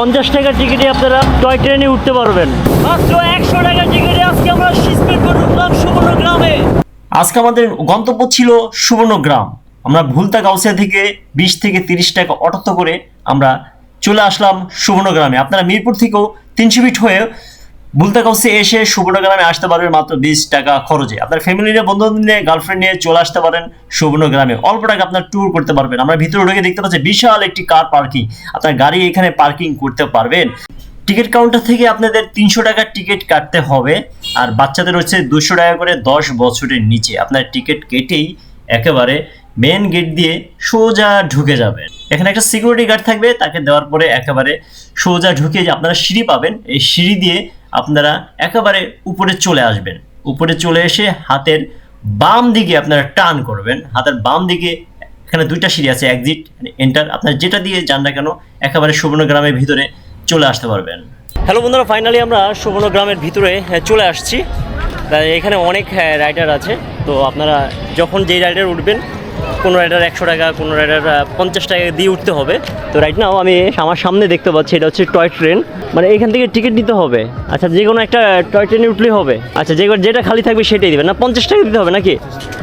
50 টাকার টিকিটে আপনারা টয় ট্রেনে উঠতে পারবেন। মাত্র 100 টাকার টিকিটে আজকে আমরা স্পিড বোটে উঠলাম সুবর্ণগ্রামে। আজকে আমাদের গন্তব্য ছিল সুবর্ণগ্রাম। আমরা ভুলতা গাউসিয়া থেকে 20 থেকে 30 টাকা অটো করে আমরা চলে আসলাম সুবর্ণগ্রামে। আপনারা মিরপুর থেকেও 300 ফিট হয়ে ভুলতা গাউসিয়া এসে সুবর্ণগ্রামে আসতে পারবেন মাত্র 20 টাকা খরচে। আপনার ফ্যামিলি নিয়ে, বন্ধু নিয়ে, গার্লফ্রেন্ড নিয়ে চলে আসতে পারেন সুবর্ণগ্রামে। অল্প টাকা আপনার ট্যুর করতে পারবেন। আমরা ভিতরে ঢুকে দেখতে পাচ্ছি বিশাল একটি কার পার্কিং। আপনার গাড়ি এখানে পার্কিং করতে পারবেন। টিকিট কাউন্টার থেকে আপনাদের 300 টাকার টিকিট কাটতে হবে, আর বাচ্চাদের হচ্ছে 200 টাকা করে 10 বছরের নিচে। আপনার টিকিট কেটেই একেবারে মেন গেট দিয়ে সোজা ঢুকে যাবেন। এখানে একটা সিকিউরিটি গার্ড থাকবে, তাকে দেওয়ার পরে একেবারে সোজা ঢুকে যে আপনারা সিঁড়ি পাবেন, এই সিঁড়ি দিয়ে আপনারা একেবারে উপরে চলে আসবেন। উপরে চলে এসে হাতের বাম দিকে আপনারা টার্ন করবেন। হাতের বাম দিকে এখানে 2টা সিঁড়ি আছে, এক্সিট এন্টার। আপনার যেটা দিয়ে যান না কেন একেবারে সুবর্ণগ্রামের ভিতরে চলে আসতে পারবেন। হ্যালো বন্ধুরা, ফাইনালি আমরা সুবর্ণগ্রামের ভিতরে চলে আসছি। তাই এখানে অনেক রাইডার আছে। তো আপনারা যখন যেই রাইডার উঠবেন, কোনো রাইডার 100 টাকা, কোনো রাইডার 50 টাকা দিয়ে উঠতে হবে। তো রাইট নাও আমি আমার সামনে দেখতে পাচ্ছি এটা হচ্ছে টয় ট্রেন। মানে এখান থেকে টিকিট নিতে হবে। আচ্ছা, যে কোনো একটা টয় ট্রেনে উঠলেই হবে? আচ্ছা, যেটা খালি থাকবে সেটাই দেবেন না? 50 টাকা দিতে হবে নাকি?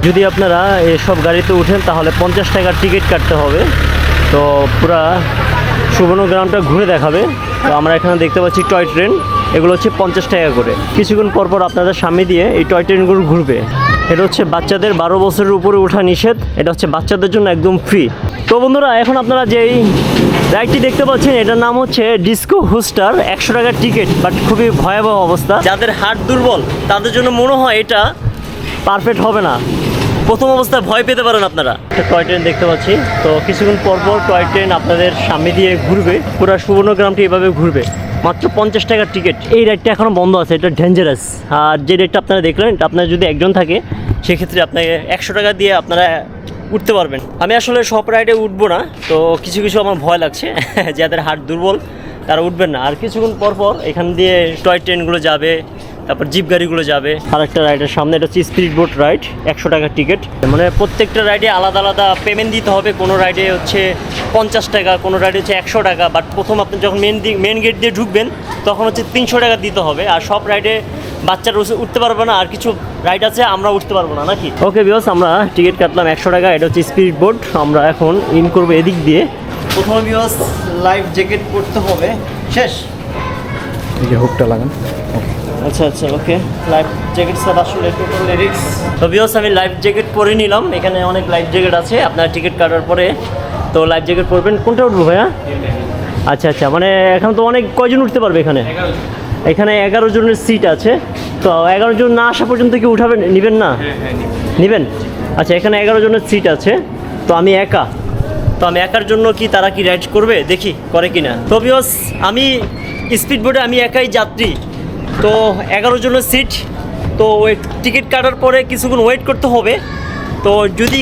যদি আপনারা এসব গাড়িতে উঠেন তাহলে 50 টাকার টিকিট কাটতে হবে। তো পুরা সুবর্ণগ্রামটা ঘুরে দেখাবে। তো আমরা এখানে দেখতে পাচ্ছি টয় ট্রেন, এগুলো হচ্ছে 50 টাকা করে। কিছুক্ষণ পরপর আপনাদের সামনে দিয়ে এই টয় ট্রেনগুলো ঘুরবে। এটা হচ্ছে বাচ্চাদের 12 বছরের উপরে ওঠা নিষেধ। এটা হচ্ছে বাচ্চাদের জন্য একদম ফ্রি। তো বন্ধুরা, এখন আপনারা যেই রাইডটি দেখতে পাচ্ছেন এটার নাম হচ্ছে ডিস্কো হুস্টার। 100 টাকার টিকিট, বাট খুবই ভয়াবহ অবস্থা। যাদের হার্ট দুর্বল তাদের জন্য মনে হয় এটা পারফেক্ট হবে না। প্রথম অবস্থায় ভয় পেতে পারেন আপনারা। টয় ট্রেন দেখতে পাচ্ছি। তো কিছুক্ষণ পরপর টয় ট্রেন আপনাদের সামনে দিয়ে ঘুরবে। পুরো সুবর্ণগ্রামটি এভাবে ঘুরবে। মাত্র 50 টাকার টিকিট। এই রাইডটা এখনও বন্ধ আছে, এটা ডেঞ্জারাস। আর যে রাইডটা আপনারা দেখলেন, এটা আপনার যদি একজন থাকে সেক্ষেত্রে আপনাকে 100 টাকা দিয়ে আপনারা উঠতে পারবেন। আমি আসলে সব রাইডে উঠবো না, তো কিছু কিছু আমার ভয় লাগছে। যাদের হার্ট দুর্বল তারা উঠবেন না। আর কিছুক্ষণ পরপর এখান দিয়ে টয় ট্রেনগুলো যাবে, তারপর জিপ গাড়িগুলো যাবে। আর একটা রাইডের সামনে এটা হচ্ছে স্পিড বোট রাইড, 100 টাকার টিকিট। মানে প্রত্যেকটা রাইডে আলাদা আলাদা পেমেন্ট দিতে হবে। কোনো রাইডে হচ্ছে 50 টাকা, কোনো রাইডে হচ্ছে 100 টাকা। বাট প্রথম আপনি যখন মেন গেট দিয়ে ঢুকবেন তখন হচ্ছে 300 টাকা দিতে হবে। আর সব রাইডে বাচ্চারা উঠতে পারবে না, আর কিছু রাইড আছে আমরা উঠতে পারবো না নাকি? ওকে বিকজ আমরা টিকিট কাটলাম 100 টাকা। এটা হচ্ছে স্পিড বোট। আমরা এখন ইন করবো এদিক দিয়ে। প্রথমে বিকজ লাইফ জ্যাকেট পরতে হবে। শেষ হুকটা লাগান। আচ্ছা আচ্ছা, ওকে। লাইফ জ্যাকেট স্যার আসলে টোটাল রিস্ক। তো বিকজ আমি লাইফ জ্যাকেট পরে নিলাম। এখানে অনেক লাইফ জ্যাকেট আছে। আপনার টিকিট কাটার পরে তো লাইফ জ্যাকেট পরবেন। কোনটা উঠবো ভাইয়া? আচ্ছা আচ্ছা, মানে এখন তো অনেক কয়জন উঠতে পারবে এখানে? এখানে 11 জনের সিট আছে। তো 11 জন না আসা পর্যন্ত কি উঠাবেন, নেবেন না? নেবেন। আচ্ছা, এখানে 11 জনের সিট আছে। তো আমি একা। তো আমি একার জন্য কি তারা কি রাইড করবে, দেখি করে কিনা। তো বিকজ আমি স্পিড বোটে আমি একাই যাত্রী। তো 11 জনের সিট। তো টিকিট কাটার পরে কিছুক্ষণ ওয়েট করতে হবে। তো যদি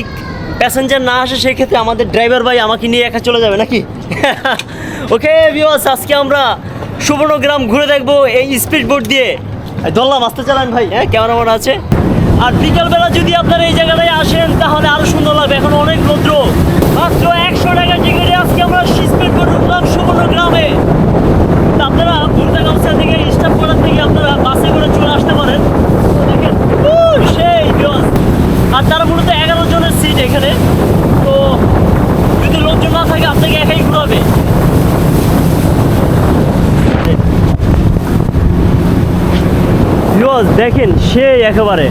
প্যাসেঞ্জার না আসে সেক্ষেত্রে আমাদের ড্রাইভার ভাই আমাকে নিয়ে একা চলে যাবে নাকি? ওকে ভিউয়ার্স, আজকে আমরা সুবর্ণগ্রাম ঘুরে দেখবো এই স্পিড বোট দিয়ে। ধরলাম, আসতে চালান ভাই। হ্যাঁ, ক্যামেরাম্যান আছে। আর বিকালবেলা যদি আপনারা এই জায়গাটায় আসেন তাহলে আরও সুন্দর লাগবে। এখন অনেক রৌদ্র। মাত্র 100 টাকার টিকিটে আজকে আমরা স্পিড বোট উঠলাম সুবর্ণগ্রামে। আপনারা ভুলতা গাউসিয়া থেকে, স্টাফপাড়া থেকে আপনারা বাসে করে চলে আসতে পারেন। দেখেন সেই ভিউয়ার্স। আর তারা মূলত 11 জনের সিট এখানে। তো যদি লোকজন না থাকে আপনাকে একাই ঘুরাবে। ভিউয়ার্স দেখেন সেই একেবারে।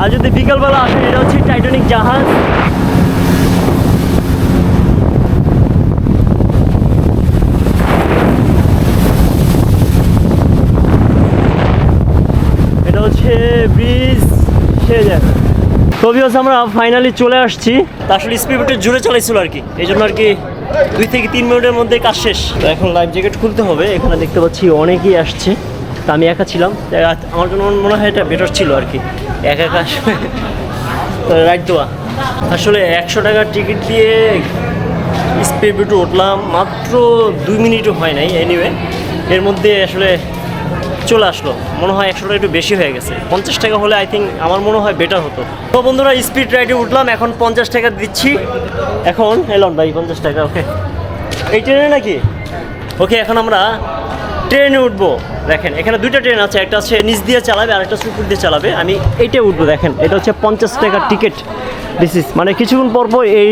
আর যদি বিকালবেলা আসেন, এটা হচ্ছে টাইটানিক জাহাজ। ব্রিজ সে জায়গা। তো ভিউয়ার্স, আমরা ফাইনালি চলে আসছি। তা আসলে স্পিড বোটে জোরে চালাইছিল আর কি, এই জন্য আর কি 2 থেকে 3 মিনিটের মধ্যে কাজ শেষ। তো এখন লাইফ জ্যাকেট খুলতে হবে। এখানে দেখতে পাচ্ছি অনেকেই আসছে। তা আমি একা ছিলাম, আমার জন্য মনে হয় এটা বেটার ছিল আর কি, একা একা রাইড দেওয়া। আসলে 100 টাকার টিকিট দিয়ে স্পিড বোটে উঠলাম, মাত্র 2 মিনিটও হয় নাই। এনিওয়ে এর মধ্যে আসলে চলে আসলো। মনে হয় 100 টাকা একটু বেশি হয়ে গেছে। 50 টাকা হলে আই থিঙ্ক আমার মনে হয় বেটার হতো। তো বন্ধুরা, স্পিড রাইডে উঠলাম, এখন 50 টাকা দিচ্ছি। এখন এলাম ভাই 50 টাকা। ওকে, এই ট্রেনে নাকি? ওকে, এখন আমরা ট্রেনে উঠবো। দেখেন এখানে দুইটা ট্রেন আছে, একটা হচ্ছে নিচ দিয়ে চালাবে আর একটা উপর দিয়ে চালাবে। আমি এইটাই উঠবো। দেখেন এটা হচ্ছে 50 টাকার টিকিট। দিস ইজ মানে কিছুক্ষণ পর পর এই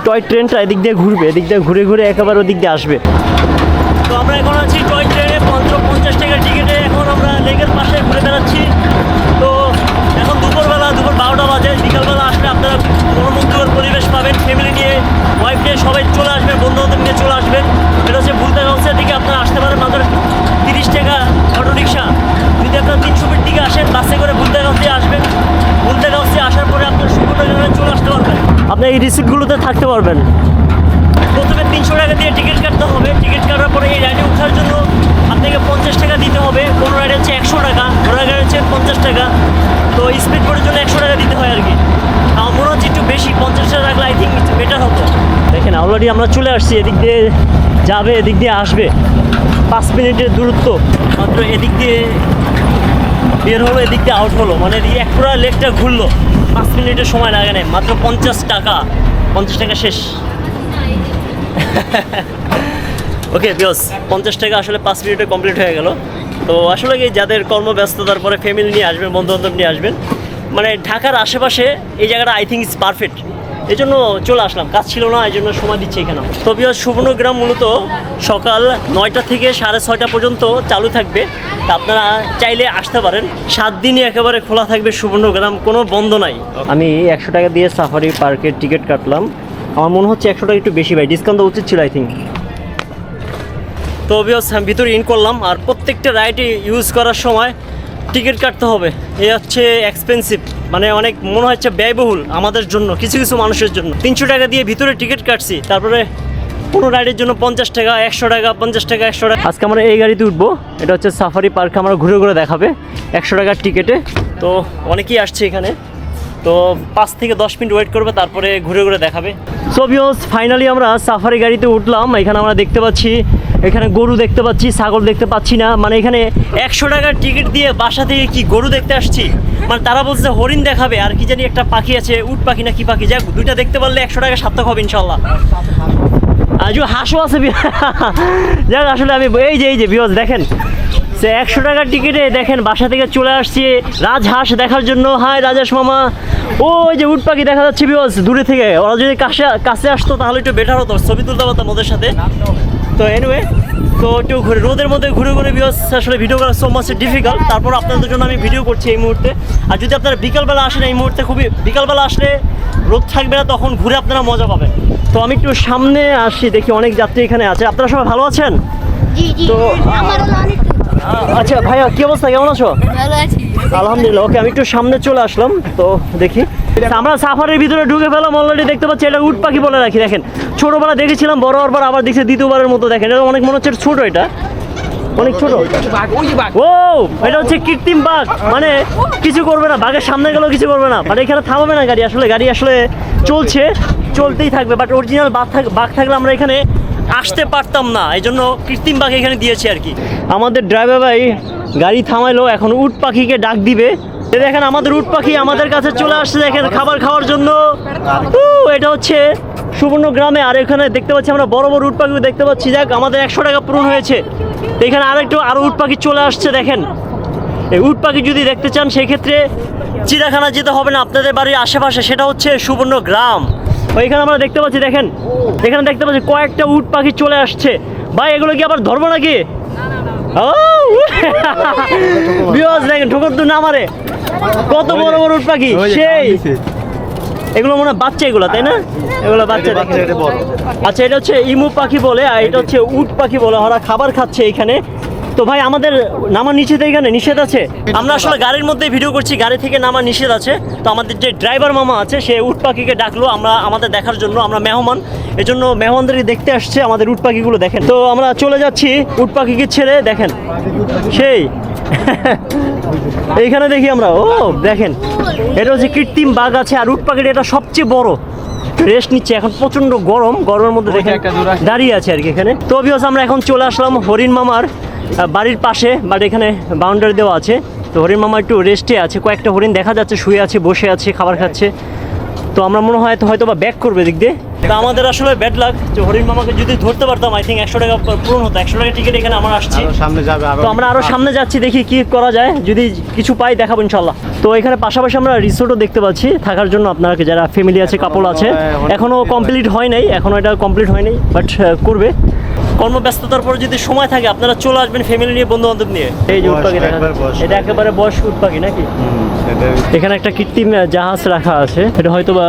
টয় ট্রেনটা এদিক দিয়ে ঘুরবে, এদিক দিয়ে ঘুরে ঘুরে একেবারে ওদিক দিয়ে আসবে। তো আমরা এখন আছি টয় ট্রেনে 50 টাকার টিকিটে। এখন আমরা লেকের পাশে ঘুরে বেড়াচ্ছি। তো এখন দুপুর 12টা বাজে। বিকালবেলা আসলে আপনারা মনোমুগ্ধকর পরিবেশ পাবেন, ফ্যামিলি নিয়ে, ওয়াইফ নিয়ে সবাই চলে আসবেন, বন্ধু বান্ধব নিয়ে চলে আসবেন। এটা হচ্ছে ভুলতাগাঁওসের দিকে আপনারা আসতে পারেন, মাত্র 30 টাকা অটো রিক্সা। যদি আপনারা 300 ফিট দিকে আসেন, বাসে করে ভুলতাগাঁও দিয়ে আসবেন। ভুলতাগাঁও দিয়ে আসার পরে আপনার সুবর্ণগ্রামে চলে আসতে পারবেন। আপনি এই রিসিপ্টগুলোতে থাকতে পারবেন। প্রথমে 300 টাকা দিয়ে টিকিট কাটতে হবে। টিকিট কাটার পরে এই রাইডে ওঠার জন্য আপনাকে 50 টাকা দিতে হবে। কোনো রাইডে হচ্ছে 100 টাকা, ঘোড়া গাড়ি হচ্ছে 50 টাকা। তো স্পিড বোটের জন্য 100 টাকা দিতে হয় আর কি। আমার মনে হচ্ছে একটু বেশি, 50 টাকা রাখলে আই থিঙ্ক বেটার হতো। দেখেন অলরেডি আমরা চলে আসছি, এদিক দিয়ে যাবে, এদিক দিয়ে আসবে। 5 মিনিটের দূরত্ব মাত্র। এদিক দিয়ে বের হলো, এদিক দিয়ে আউট হলো, মানে এদিকে এক পুরো লেকটা ঘুরলো। 5 মিনিটের সময় লাগে না, মাত্র 50 টাকা। 50 টাকা শেষ। ওকে বিকজ 50 টাকা আসলে 5 মিনিটে কমপ্লিট হয়ে গেল। তো আসলে কি যাদের কর্মব্যস্ততার পরে ফ্যামিলি নিয়ে আসবেন, বন্ধুবান্ধব নিয়ে আসবেন, মানে ঢাকার আশেপাশে এই জায়গাটা আই থিঙ্ক ইজ পারফেক্ট। এই জন্য চলে আসলাম, কাজ ছিল না, এই জন্য সময় দিচ্ছি এখানে। তো বিকজ সুবর্ণগ্রাম মূলত সকাল 9টা থেকে 6:30 পর্যন্ত চালু থাকবে। তা আপনারা চাইলে আসতে পারেন। 7 দিনই একেবারে খোলা থাকবে সুবর্ণগ্রাম, কোনো বন্ধ নাই। আমি 100 টাকা দিয়ে সাফারি পার্কের টিকিট কাটলাম। আমার মনে হচ্ছে 100 টাকা একটু বেশি ভাই, ডিসকাউন্ট দেওয়া উচিত ছিল আই থিঙ্ক। তো অবভিয়াস আমি ভিতরে ইন করলাম। আর প্রত্যেকটা রাইডে ইউজ করার সময় টিকিট কাটতে হবে। এ হচ্ছে এক্সপেন্সিভ, মানে অনেক মনে হচ্ছে ব্যয়বহুল আমাদের জন্য, কিছু কিছু মানুষের জন্য। 300 টাকা দিয়ে ভিতরে টিকিট কাটছি, তারপরে কোনো রাইডের জন্য 50 টাকা, 100 টাকা, 50 টাকা, 100 টাকা। আজকে আমরা এই গাড়িতে উঠবো। এটা হচ্ছে সাফারি পার্ক, আমরা ঘুরে ঘুরে দেখাবে 100 টাকার টিকিটে। তো অনেকেই আসছে এখানে, তো 5 থেকে 10 মিনিট ওয়েট করবে, তারপরে ঘুরে ঘুরে দেখাবে। সো ভিউয়ার্স ফাইনালি আমরা সাফারি গাড়িতে উঠলাম। এখানে আমরা দেখতে পাচ্ছি, এখানে গরু দেখতে পাচ্ছি, ছাগল দেখতে পাচ্ছি না। মানে এখানে 100 টাকার টিকিট দিয়ে বাসা থেকে কি গরু দেখতে আসছি, মানে তারা বলছে হরিণ দেখাবে আর কি জানি একটা পাখি আছে, উট পাখি না কি পাখি, যাক দুইটা দেখতে পারলে 100 টাকা সার্থক হবে ইনশাল্লাহ। আজ হাঁসও আছে। যাক আসলে আমি এই যে ভিউয়ার্স দেখেন, সে 100 টাকার টিকিটে দেখেন বাসা থেকে চলে আসছে রাজহাঁস দেখার জন্য। হাই রাজহাঁস মামা। ওই যে উট পাখি দেখা যাচ্ছে ভিউয়ার্স দূরে থেকে। ওরা যদি কাছে আসতো তাহলে একটু বেটার হতো, ছবি তুলতে পারতাম ওদের সাথে। তো এনিওয়ে, তো একটু ঘুরে রোদের মধ্যে ঘুরে ঘুরে ভিউয়ার্স আসলে ভিডিও করা সো মাচ ডিফিকাল্ট। তারপর আপনাদের জন্য আমি ভিডিও করছি এই মুহূর্তে। আর যদি আপনারা বিকালবেলা আসেন, এই মুহূর্তে খুবই বিকালবেলা আসলে রোদ থাকবে না, তখন ঘুরে আপনারা মজা পাবেন। তো আমি একটু সামনে আসি, দেখি অনেক যাত্রী এখানে আছে। আপনারা সবাই ভালো আছেন? জি জি, তো আমারও অনেক আচ্ছা ভাইয়া, কি অবস্থা, কেমন আছো? ভালো আছি। আলহামদুলিল্লাহ। ওকে, আমি একটু সামনে চলে আসলাম। তো দেখি আমরা সাফারির ভিতরে ঢুকে পেলাম। অলরেডি দেখতে পাচ্ছি এটা উট পাখি বলে রাখি। দেখেন ছোটবেলা দেখেছিলাম, বড় হওয়ার পর আবার দেখছি দ্বিতীয়বারের মতো। দেখেন এটা অনেক মনে হচ্ছে ছোট, এটা অনেক ছোট। ও এটা হচ্ছে কৃত্রিম বাঘ, মানে কিছু করবে না, বাঘের সামনে গেলেও কিছু করবে না। বাট এখানে থামাবে না গাড়ি, আসলে গাড়ি আসলে চলছে, চলতেই থাকবে। বাট অরিজিনাল বাঘ থাকলে আমরা এখানে আসতে পারতাম না, এই জন্য কৃত্রিম বাঘ এখানে দিয়েছে আর কি। আমাদের ড্রাইভার ভাই গাড়ি থামাইলো, এখন উট পাখিকে ডাক দিবে। দেখেন আমাদের উট পাখি আমাদের কাছে চলে আসছে, দেখেন খাবার খাওয়ার জন্য। এটা হচ্ছে সুবর্ণগ্রামে। আর এখানে দেখতে পাচ্ছি আমরা বড় বড় উট পাখি দেখতে পাচ্ছি। যাক আমাদের 100 টাকা পূরণ হয়েছে। এখানে আরো উট পাখি চলে আসছে। দেখেন এই উট পাখি যদি দেখতে চান সেক্ষেত্রে চিড়িয়াখানা যেতে হবে না, আপনাদের বাড়ির আশেপাশে, সেটা হচ্ছে সুবর্ণগ্রাম। ওইখানে আমরা দেখতে পাচ্ছি, দেখেন এখানে দেখতে পাচ্ছি কয়েকটা উট পাখি চলে আসছে। ভাই এগুলো কি আবার ধরবো নাকি? ও ভিউয়ার্স দেখেন ঠোকর তো না মারে, কত বড় বড় উট পাখি। সেই এগুলো মনে হয় বাচ্চা, এগুলো তাই না? এগুলো বাচ্চা। দেখেন আচ্ছা, এটা হচ্ছে ইমু পাখি বলে, আর এটা হচ্ছে উট পাখি বলে। ওরা খাবার খাচ্ছে এখানে। তো ভাই আমাদের নামার নিষেধ এখানে নিষেধ আছে? আমরা আসলে গাড়ির মধ্যে ভিডিও করছি, গাড়ি থেকে নামার নিষেধ আছে। তো আমাদের যে ড্রাইভার মামা আছে সে উট পাখিকে ডাকলো আমাদের দেখার জন্য। আমরা মেহমান, এই জন্য মেহমানদেরই দেখতে আসছে আমাদের উট পাখিগুলো। দেখেন তো আমরা চলে যাচ্ছি উট পাখিকে ছেড়ে। দেখেন সেই এইখানে দেখি আমরা, ও দেখেন এটা হচ্ছে কৃত্রিম বাঘ আছে। আর উট পাখিটা এটা সবচেয়ে বড়, রেস্ট নিচ্ছে এখন, প্রচন্ড গরমের মধ্যে দেখেন দাঁড়িয়ে আছে আর কি এখানে। তো অবভিয়াস আমরা এখন চলে আসলাম হরিণ মামার বাড়ির পাশে, বাট এখানে বাউন্ডারি দেওয়া আছে। তো হরিণ মামা একটু রেস্টে আছে, কয়েকটা হরিণ দেখা যাচ্ছে শুয়ে আছে, বসে আছে, খাবার খাচ্ছে। তো আমরা মনে হয় হয়তো বা ব্যাক করবে দিক দিয়ে। তা আমাদের আসলে ব্যাড লাক যে হরিণ মামাকে যদি ধরতে পারতাম আই থিঙ্ক 100 টাকা পূরণ হতো। 100 টাকা টিকিট এখানে আমরা আসছি, আরো সামনে যাবে তো আমরা আরো সামনে যাচ্ছি, দেখি কি করা যায়, যদি কিছু পাই দেখাবো ইনশাল্লাহ। তো এখানে পাশাপাশি আমরা রিসোর্টও দেখতে পাচ্ছি থাকার জন্য, আপনার যারা ফ্যামিলি আছে কাপল আছে, এখনো কমপ্লিট হয় নাই, এখনো এটা কমপ্লিট হয়নি, বাট করবে। কর্মব্যস্ততার পর যদি সময় থাকে আপনারা চলে আসবেন ফ্যামিলি নিয়ে, বন্ধু বান্ধব নিয়ে। এই যে উট পাখি দেখা যাচ্ছে, এটা একেবারে বয়স্ক উট পাখি নাকি? এখানে একটা কৃত্রিম জাহাজ রাখা আছে, এটা হয়তো বা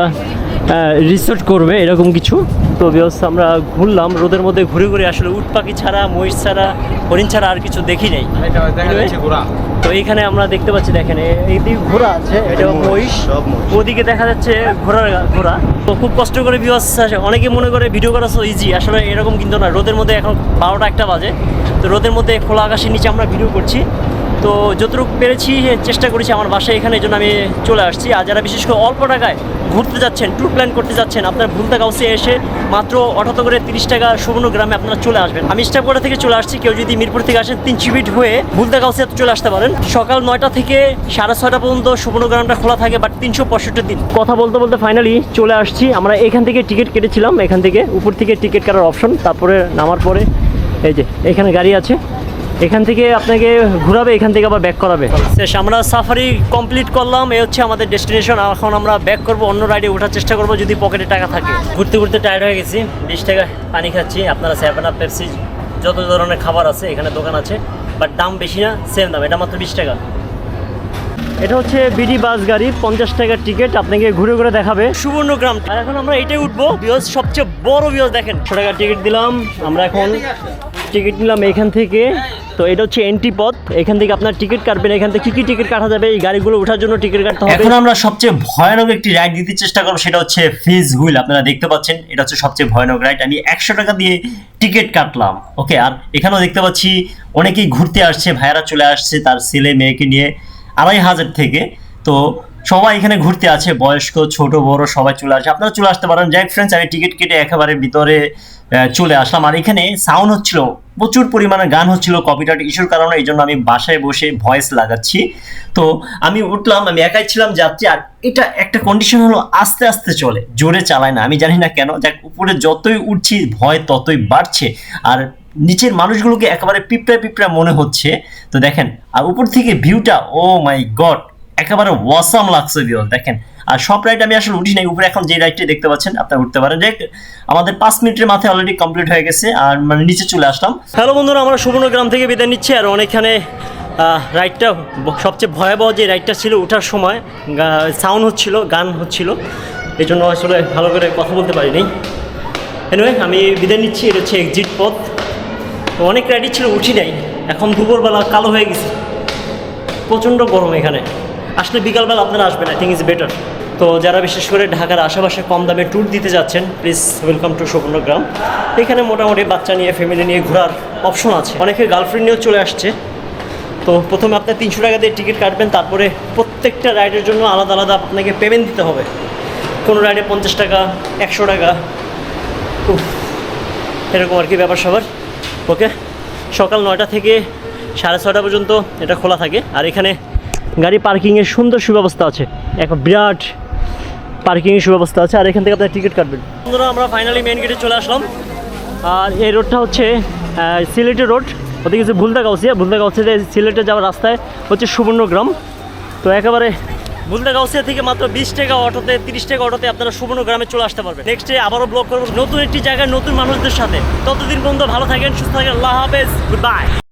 রিসোর্ট করবে এরকম কিছু। তো ব্যবস্থা আমরা ঘুরলাম রোদের মধ্যে ঘুরে ঘুরে, আসলে উট পাখি ছাড়া, মহিষ ছাড়া, হরিণ ছাড়া আর কিছু দেখি নাই। তো এইখানে আমরা দেখতে পাচ্ছি, দেখেন এইদিকে ঘোড়া আছে, এটা মহিষ, ওদিকে দেখা যাচ্ছে ঘোড়া। তো খুব কষ্ট করে ভিউয়ার্স, অনেকে মনে করে ভিডিও করা সো ইজি, আসলে এরকম কিন্তু না। রোদের মধ্যে এখন 12টা 1টা বাজে, তো রোদের মধ্যে খোলা আকাশের নিচে আমরা ভিডিও করছি। তো যতটুকু পেরেছি চেষ্টা করেছি, আমার বাসায় এখানে, এই জন্য আমি চলে আসছি। আর যারা বিশেষ করে অল্প টাকায় ঘুরতে যাচ্ছেন, ট্যুর প্ল্যান করতে যাচ্ছেন, আপনার ভুলতা গাউসে এসে মাত্র অটোতে করে 30 টাকা সুবর্ণ গ্রামে আপনারা চলে আসবেন। আমি স্টাফগোড়া থেকে চলে আসছি, কেউ যদি মিরপুর থেকে আসেন 3 ফিট হয়ে ভুলতা গাউসে চলে আসতে পারেন। সকাল 9টা থেকে 6:30 পর্যন্ত সুবর্ণ গ্রামটা খোলা থাকে, বাট 365 দিন। কথা বলতে বলতে ফাইনালি চলে আসছি। আমরা এখান থেকে টিকিট কেটেছিলাম, এখান থেকে উপর থেকে টিকিট কাটার অপশন, তারপরে নামার পরে এই যে এখানে গাড়ি আছে, এখান থেকে আপনাকে ঘোরাবে, এখান থেকে আবার ব্যাক করাবে। শেষ, আমরা সাফারি কমপ্লিট করলাম, এই হচ্ছে আমাদের ডেস্টিনেশন। এখন আমরা ব্যাক করব, অন্য রাইডে ওঠার চেষ্টা করব যদি পকেটে টাকা থাকে। ঘুরতে ঘুরতে টায়ার্ড হয়ে গেছি, 20 টাকা পানি খাচ্ছি। আপনারা 7 আপ, পেপসি, যত ধরনের খাবার আছে এখানে দোকান আছে, বাট দাম বেশি না, সেম দাম, এটা মাত্র 20 টাকা। এটা হচ্ছে বিডি বাস গাড়ি, 50 টাকার টিকিট, আপনাকে ঘুরে ঘুরে দেখাবে সুবর্ণগ্রাম। আর এখন আমরা এটাই উঠবো, বিয়স সবচেয়ে বড় বিয়স, দেখেন 100 টাকার টিকিট দিলাম আমরা, এখন টিকিট নিলাম এখান থেকে। তো এটা হচ্ছে এন্ট্রি পথ, এখান থেকে আপনার টিকিট কাটবেন। এখান থেকে কি টিকিট কাটা যাবে, এই গাড়িগুলো ওঠার জন্য টিকিট কাটতে হবে। এখন আমরা সবচেয়ে ভয়ানক একটি রাইড দিতে চেষ্টা করব, সেটা হচ্ছে ফিজ হুইল। আপনারা দেখতে পাচ্ছেন, এটা হচ্ছে সবচেয়ে ভয়ানক রাইড। আমি 100 টাকা দিয়ে টিকিট কাটলাম, ওকে। আর এখানেও দেখতে পাচ্ছি অনেকেই ঘুরতে আসছে, ভাইয়ারা চলে আসছে তার ছেলে মেয়েকে নিয়ে 2500 থেকে। তো সবাই এখানে ঘুরতে আছে, বয়স্ক ছোট বড় সবাই চলে আসে, আপনারা চলে আসতে পারেন। যাই ফ্রেন্ডস, আমি টিকিট কেটে একেবারে ভিতরে চলে আসলাম। আর এখানে সাউন্ড হচ্ছিল, প্রচুর পরিমাণে গান হচ্ছিল, কপিরাইট ইস্যুর কারণে, এই জন্য আমি বাসায় বসে ভয়েস লাগাচ্ছি। তো আমি উঠলাম, আমি একাই ছিলাম যাত্রী। আর এটা একটা কন্ডিশন হলো, আস্তে আস্তে চলে, জোরে চালায় না, আমি জানি না কেন। যাক, উপরে যতই উঠছি ভয় ততই বাড়ছে, আর নিচের মানুষগুলোকে একেবারে পিঁপড়া পিঁপড়া মনে হচ্ছে। তো দেখেন, আর উপর থেকে ভিউটা, ও মাই গড, একেবারে ওয়াসাম লাগছে ভিউয়ার, দেখেন। আর সব রাইড আমি আসলে উঠি নাই, উপরে এখন যে রাইডটি দেখতে পাচ্ছেন আপনারা উঠতে পারেন। দেখ, আমাদের 5 মিনিটের মাথায় অলরেডি কমপ্লিট হয়ে গেছে, আর মানে নিচে চলে আসলাম। হ্যালো বন্ধুরা, আমরা সুবর্ণগ্রাম থেকে বিদায় নিচ্ছি। আর অনেকখানে রাইডটা সবচেয়ে ভয়াবহ যে রাইডটা ছিল, ওঠার সময় সাউন্ড হচ্ছিল, গান হচ্ছিল, এই জন্য আসলে ভালো করে কথা বলতে পারিনি। এনিওয়ে, আমি বিদায় নিচ্ছি। এটা হচ্ছে এক্সিট পথ। অনেক রাইডই ছিল, উঠি নাই। এখন দুপুরবেলা কালো হয়ে গেছে, প্রচণ্ড গরম এখানে। আসলে বিকালবেলা আপনারা আসবেন, আই থিঙ্ক ইজ বেটার। তো যারা বিশেষ করে ঢাকার আশেপাশে কম দামে ট্যুর দিতে যাচ্ছেন, প্লিজ ওয়েলকাম টু সুবর্ণগ্রাম। এখানে মোটামুটি বাচ্চা নিয়ে, ফ্যামিলি নিয়ে ঘোরার অপশন আছে। অনেকে গার্লফ্রেন্ড নিয়েও চলে আসছে। তো প্রথমে আপনার 300 টাকা দিয়ে টিকিট কাটবেন, তারপরে প্রত্যেকটা রাইডের জন্য আলাদা আলাদা আপনাকে পেমেন্ট দিতে হবে। কোনো রাইডে 50 টাকা, 100 টাকা, এরকম আর কি ব্যাপার সবার। ওকে, সকাল 9টা থেকে 6:30 পর্যন্ত এটা খোলা থাকে। আর এখানে গাড়ি পার্কিংয়ের সুন্দর সুব্যবস্থা আছে, একটা বিরাট পার্কিংয়ের সুব্যবস্থা আছে। আর এখান থেকে আপনার টিকিট কাটবেন। বন্ধুরা, আমরা ফাইনালি মেন গেটে চলে আসলাম। আর এই রোডটা হচ্ছে সিলেটের রোড, ওদিকে হচ্ছে ভুলতা গাউসিয়া। ভুলতা গাউসিয়া সিলেটে যাওয়ার রাস্তায় হচ্ছে সুবর্ণগ্রাম। তো একেবারে ভুলতা গাউসিয়া থেকে মাত্র 20 টাকা অটোতে, 30 টাকা অটোতে আপনারা সুবর্ণগ্রামে চলে আসতে পারবেন। নেক্সট ডে আবারও ব্লগ করবো নতুন একটি জায়গায়, নতুন মানুষদের সাথে। ততদিন পর্যন্ত ভালো থাকেন, সুস্থ থাকেন। আল্লাহ হাফেজ, গুড বাই।